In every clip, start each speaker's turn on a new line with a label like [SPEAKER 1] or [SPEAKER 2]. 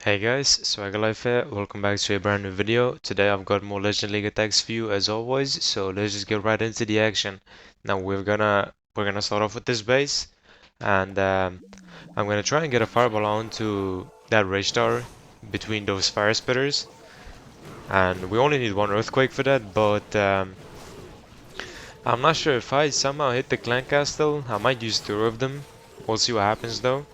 [SPEAKER 1] Hey guys, Swaggerlife here. Welcome back to a brand new video. Today I've got more Legend League attacks for you as always, so let's just get right into the action. Now we're gonna start off with this base, and I'm gonna try and get a fireball onto that rage tower between those fire spitters, and we only need one earthquake for that. But I'm not sure if I somehow hit the clan castle. I might use two of them. We'll see what happens though.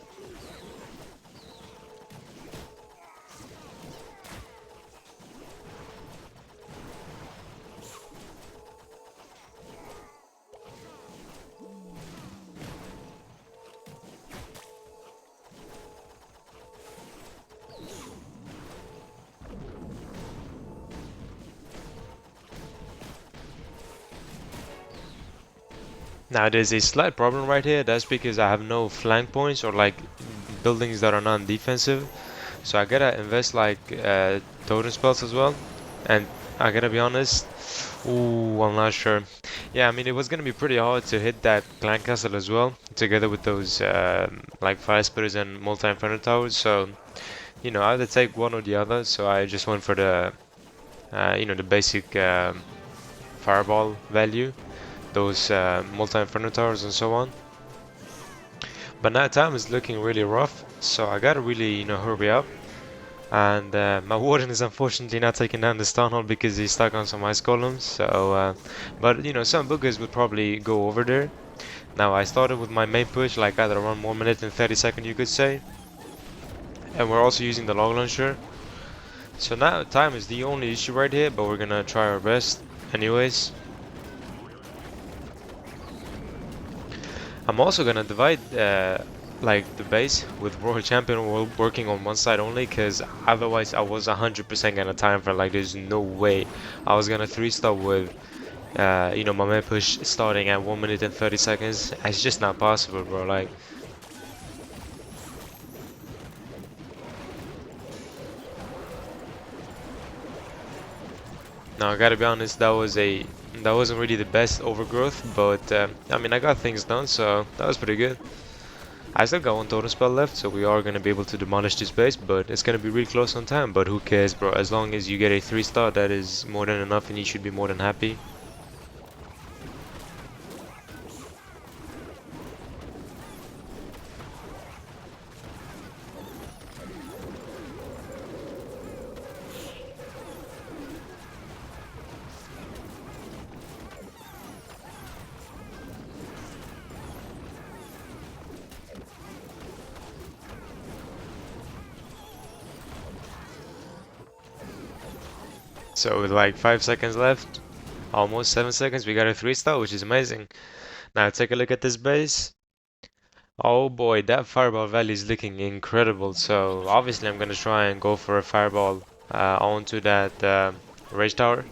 [SPEAKER 1] Now there's a slight problem right here. That's because I have no flank points or like buildings that are non-defensive. So I gotta invest like totem spells as well. And I gotta be honest, ooh, I'm not sure. Yeah, I mean it was gonna be pretty hard to hit that clan castle as well, together with those like fire spitters and multi-inferno towers. So you know, I had to take one or the other. So I just went for the the basic fireball value, those multi-inferno towers and so on. But now time is looking really rough, so I gotta really, hurry up. And my warden is unfortunately not taking down the stronghold because he's stuck on some ice columns. So, but some boogers would probably go over there. Now I started with my main push, like either around 1 minute and 30 seconds, you could say. And we're also using the log launcher. So now time is the only issue right here, but we're gonna try our best, anyways. I'm also gonna divide like the base with Royal Champion working on one side only, because otherwise I was 100% gonna time for, like, there's no way I was gonna 3-star with my main push starting at 1 minute and 30 seconds. It's just not possible, bro. Like, now I gotta be honest, that wasn't really the best overgrowth, but I mean I got things done, so that was pretty good. I still got one totem spell left, so we are going to be able to demolish this base, but it's going to be really close on time. But who cares, bro? As long as you get a 3-star, that is more than enough, and you should be more than happy. So with like 5 seconds left, almost 7 seconds, we got a 3-star, which is amazing. Now take a look at this base. Oh boy, that fireball value is looking incredible. So obviously I'm gonna try and go for a fireball onto that rage tower.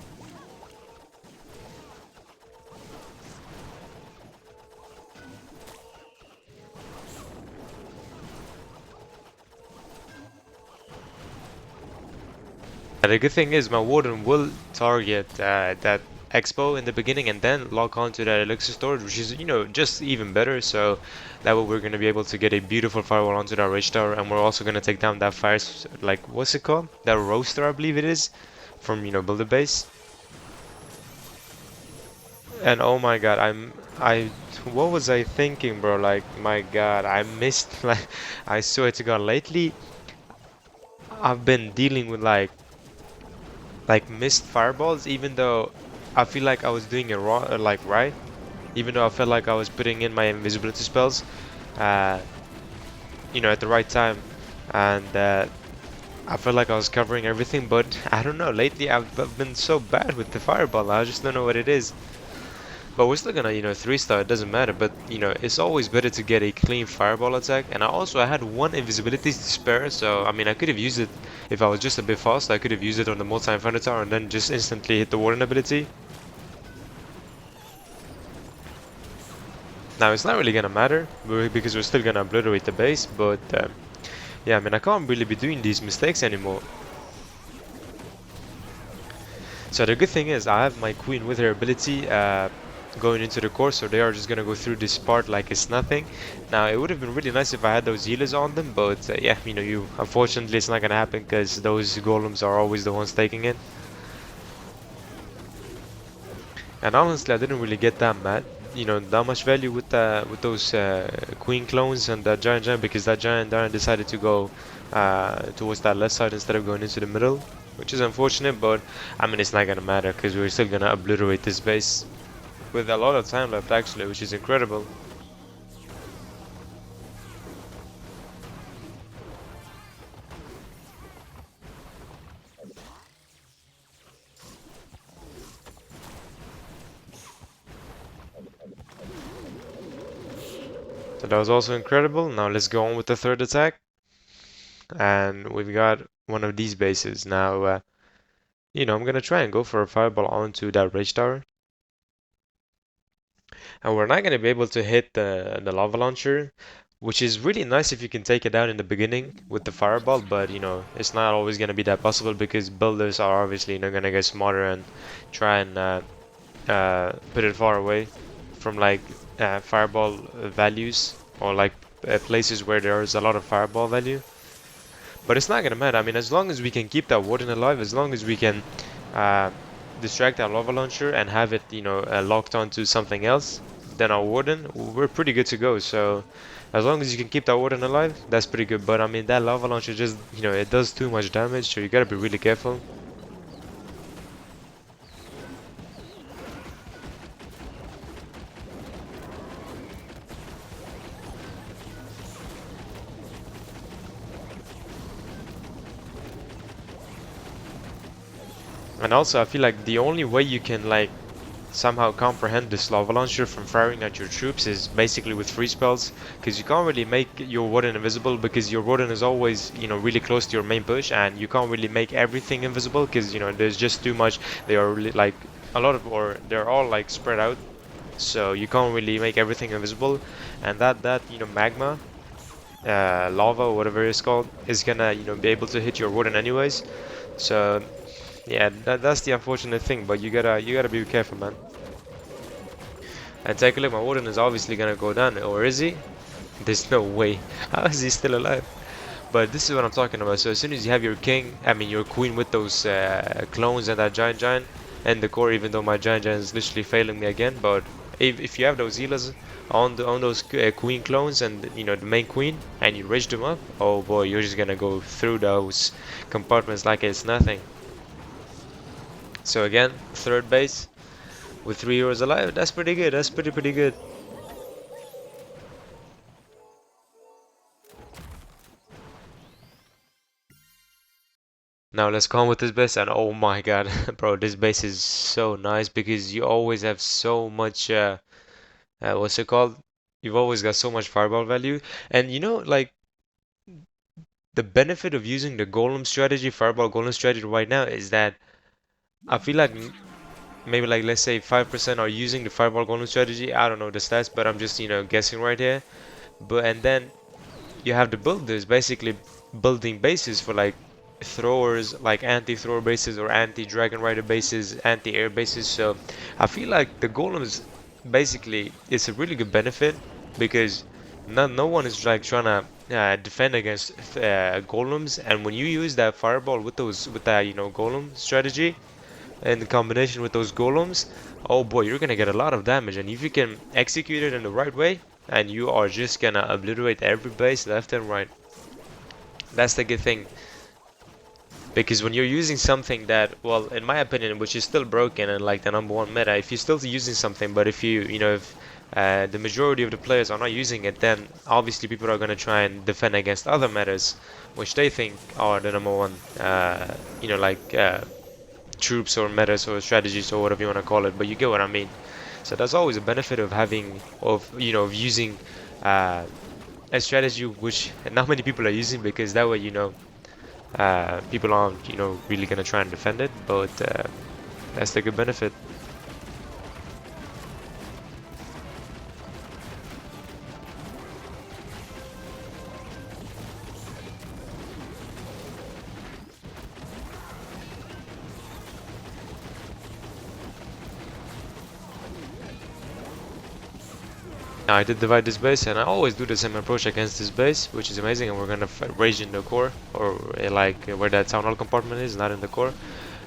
[SPEAKER 1] The good thing is my warden will target that expo in the beginning and then lock onto that elixir storage, which is, just even better. So that way we're going to be able to get a beautiful firewall onto that rage tower, and we're also going to take down that fire, like, what's it called? That roaster, I believe it is, from, builder base. And oh my god, what was I thinking, bro? Like, my god, I missed, like, I swear to god, lately I've been dealing with like missed fireballs, even though I feel like I was doing it wrong, like right, even though I felt like I was putting in my invisibility spells uh, at the right time, and I felt like I was covering everything. But I don't know, lately I've been so bad with the fireball, I just don't know what it is. But we're still gonna, 3-star, it doesn't matter. But, it's always better to get a clean fireball attack. And I had one invisibility to spare, so, I mean, I could have used it if I was just a bit fast. I could have used it on the multi-inferno tower and then just instantly hit the warden ability. Now, it's not really gonna matter, because we're still gonna obliterate the base, but, yeah, I mean, I can't really be doing these mistakes anymore. So the good thing is I have my queen with her ability, going into the course, so they are just gonna go through this part like it's nothing. Now it would have been really nice if I had those healers on them, but yeah, you know, unfortunately it's not gonna happen because those golems are always the ones taking it. And honestly, I didn't really get that mad, you know, that much value with those queen clones and that giant because that giant decided to go towards that left side instead of going into the middle, which is unfortunate. But I mean, it's not gonna matter because we're still gonna obliterate this base with a lot of time left actually, which is incredible. So that was also incredible. Now let's go on with the third attack. And we've got one of these bases. Now, you know, I'm gonna try and go for a fireball onto that rage tower. And we're not gonna be able to hit the lava launcher, which is really nice if you can take it down in the beginning with the fireball, but you know, it's not always gonna be that possible because builders are obviously, you know, gonna get smarter and try and put it far away from like fireball values or like places where there is a lot of fireball value. But it's not gonna matter. I mean, as long as we can keep that warden alive, as long as we can uh, distract our lava launcher and have it, you know, locked onto something else than our warden, we're pretty good to go. So as long as you can keep that warden alive, that's pretty good. But I mean, that lava launcher just, you know, it does too much damage, so you gotta be really careful. And also, I feel like the only way you can like somehow comprehend this lava launcher from firing at your troops is basically with free spells, because you can't really make your warden invisible because your warden is always, you know, really close to your main push, and you can't really make everything invisible because, you know, there's just too much. They are really like a lot of, or they're all like spread out, so you can't really make everything invisible. And that you know, magma lava or whatever it's called is gonna, you know, be able to hit your warden anyways. So yeah, that's the unfortunate thing, but you gotta be careful, man. And take a look, my warden is obviously gonna go down, or is he? There's no way. How is he still alive? But this is what I'm talking about. So as soon as you have your king, I mean your queen with those clones and that giant and the core, even though my giant is literally failing me again, but if you have those healers on those queen clones and, you know, the main queen, and you rage them up, oh boy, you're just gonna go through those compartments like it's nothing. So again, third base with 3 heroes alive. That's pretty good. That's pretty good. Now let's go on with this base, and oh my god, bro, this base is so nice because you always have so much what's it called? You've always got so much fireball value. And you know, like the benefit of using the golem strategy, fireball golem strategy right now is that I feel like maybe like let's say 5% are using the fireball golem strategy. I don't know the stats, but I'm just, you know, guessing right here. But and then you have the builders basically building bases for like throwers, like anti-thrower bases or anti-dragon rider bases, anti-air bases. So I feel like the golems basically it's a really good benefit because no one is like trying to defend against golems, and when you use that fireball with those with that, you know, golem strategy in combination with those golems, oh boy, you're gonna get a lot of damage. And if you can execute it in the right way, and you are just gonna obliterate every base left and right. That's the good thing. Because when you're using something that, well, in my opinion, which is still broken and like the #1 meta, if you're still using something, but if you know, if the majority of the players are not using it, then obviously people are gonna try and defend against other metas, which they think are the #1, you know, like troops or metas or strategies or whatever you want to call it, but you get what I mean. So that's always a benefit of having, of, you know, of using a strategy which not many people are using, because that way, you know, people aren't, you know, really gonna try and defend it, but that's the good benefit. Now I did divide this base, and I always do the same approach against this base, which is amazing. And we're gonna rage in the core, or like where that town hall compartment is, not in the core.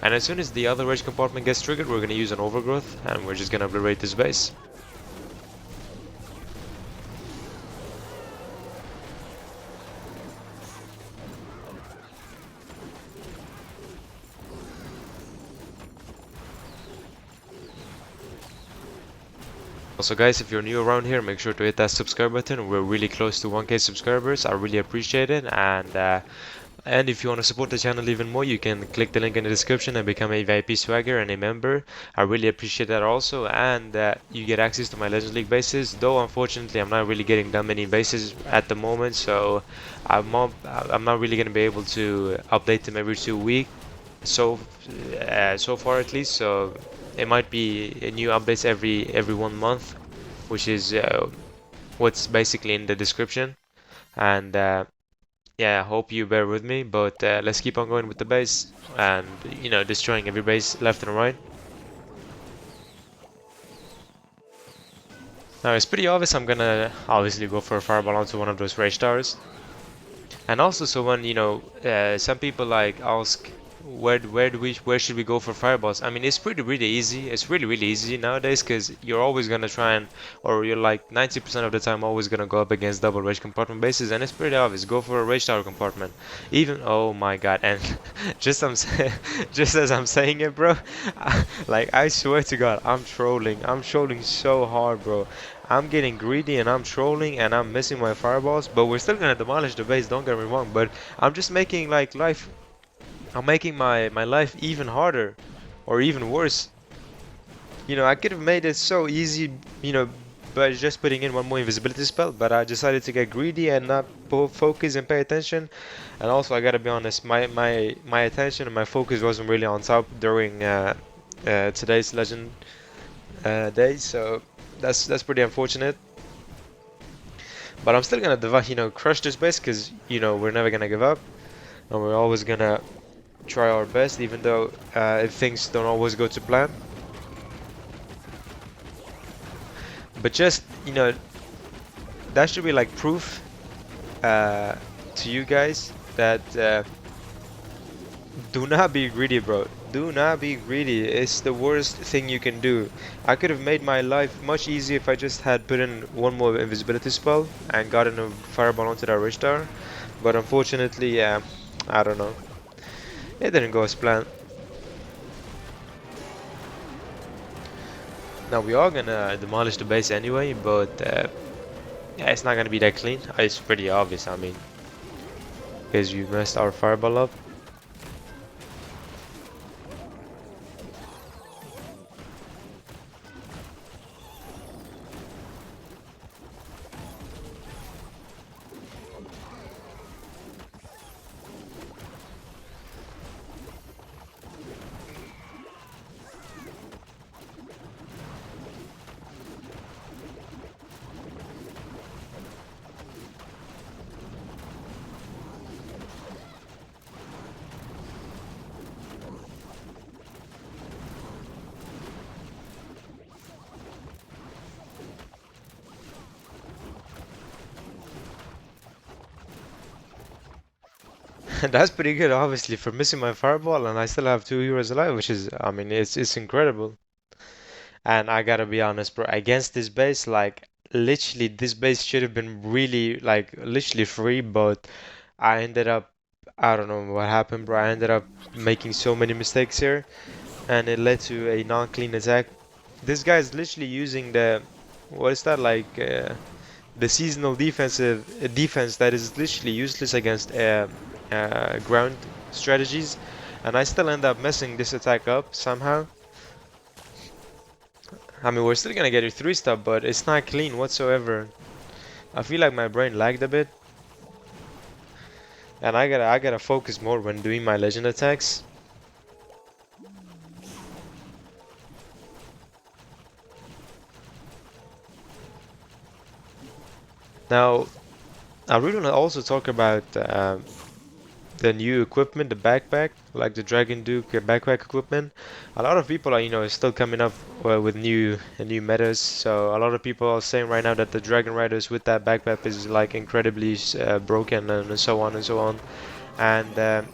[SPEAKER 1] And as soon as the other rage compartment gets triggered, we're gonna use an overgrowth, and we're just gonna obliterate this base. Also guys, if you're new around here, make sure to hit that subscribe button. We're really close to 1k subscribers. I really appreciate it. And if you want to support the channel even more, you can click the link in the description and become a VIP swagger and a member. I really appreciate that also. And you get access to my Legends League bases. Though unfortunately, I'm not really getting that many bases at the moment, so I'm not really going to be able to update them every 2 weeks. So far at least. So it might be new updates every 1 month, which is what's basically in the description. And yeah, I hope you bear with me, but let's keep on going with the base and, you know, destroying every base left and right. Now it's pretty obvious I'm gonna obviously go for a fireball onto one of those rage towers. And also, so when, you know, some people like ask where should we go for fireballs? I mean, it's really easy. It's really easy nowadays, because you're always gonna try and, or you're like 90% of the time always gonna go up against double rage compartment bases, and it's pretty obvious. Go for a rage tower compartment. Even, oh my god, and just just as I'm saying it, bro, like I swear to God, I'm trolling. I'm trolling so hard, bro. I'm getting greedy and I'm trolling and I'm missing my fireballs, but we're still gonna demolish the base, don't get me wrong, but I'm just making like life, I'm making my life even harder or even worse. You know, I could have made it so easy, you know, by just putting in one more invisibility spell, but I decided to get greedy and not focus and pay attention. And also, I gotta be honest, my attention and my focus wasn't really on top during today's legend day, so that's pretty unfortunate. But I'm still gonna you know, crush this base, because, you know, we're never gonna give up, and we're always gonna try our best, even though if things don't always go to plan. But just, you know, that should be like proof to you guys that do not be greedy, bro. Do not be greedy. It's the worst thing you can do. I could have made my life much easier if I just had put in one more invisibility spell and gotten a fireball onto that rage tower. But unfortunately, yeah, I don't know. It didn't go as planned. Now we are gonna demolish the base anyway, but yeah, it's not gonna be that clean. It's pretty obvious, I mean, because you messed our fireball up. That's pretty good, obviously, for missing my fireball, and I still have 2 heroes alive, which is, I mean, it's incredible. And I gotta be honest, bro, against this base, like, literally, this base should have been really, like, literally free, but I ended up, I don't know what happened, bro. I ended up making so many mistakes here, and it led to a non-clean attack. This guy is literally using the, what is that, like, the seasonal defense that is literally useless against ground strategies, and I still end up messing this attack up somehow. I mean, we're still gonna get a 3-star, but it's not clean whatsoever. I feel like my brain lagged a bit, and I gotta focus more when doing my legend attacks. Now, I really want to also talk about the new equipment, the backpack, like the Dragon Duke backpack equipment. A lot of people are, still coming up with new metas. So a lot of people are saying right now that the Dragon Riders with that backpack is like incredibly broken and so on and so on. And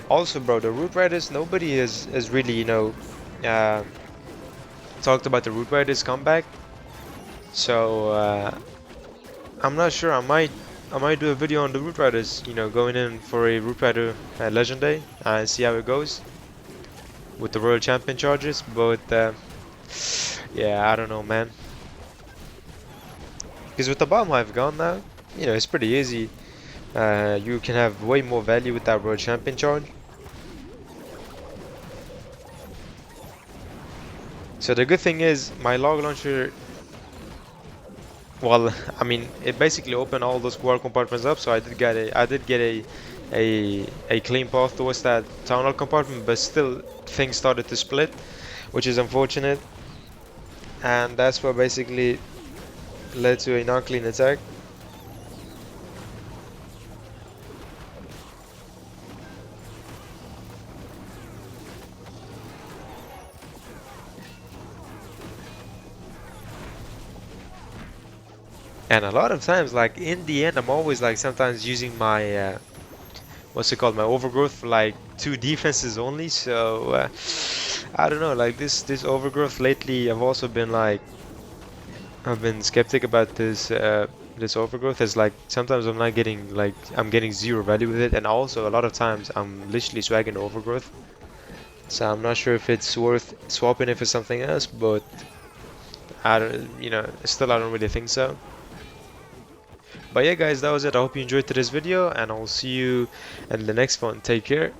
[SPEAKER 1] also, bro, the Root Riders, nobody is really, uh, talked about the Root Riders comeback. So I'm not sure. I might do a video on the Root Riders. Going in for a Root Rider Legend Day and see how it goes with the Royal Champion charges. But yeah, I don't know, man. Because with the Bomb Hive gone now, it's pretty easy. You can have way more value with that Royal Champion charge. So the good thing is my log launcher. Well, I mean, it basically opened all those squad compartments up, so I did get a clean path towards that town hall compartment, but still things started to split, which is unfortunate, and that's what basically led to a non-clean attack. And a lot of times, like in the end, I'm always like sometimes using my what's it called, my overgrowth for like 2 defenses only. So I don't know, like this overgrowth lately, I've been skeptic about this overgrowth. As like sometimes I'm not getting like I'm getting zero value with it, and also a lot of times I'm literally swagging overgrowth. So I'm not sure if it's worth swapping it for something else, but I don't, still I don't really think so. But yeah, guys, that was it. I hope you enjoyed today's video, and I'll see you in the next one. Take care.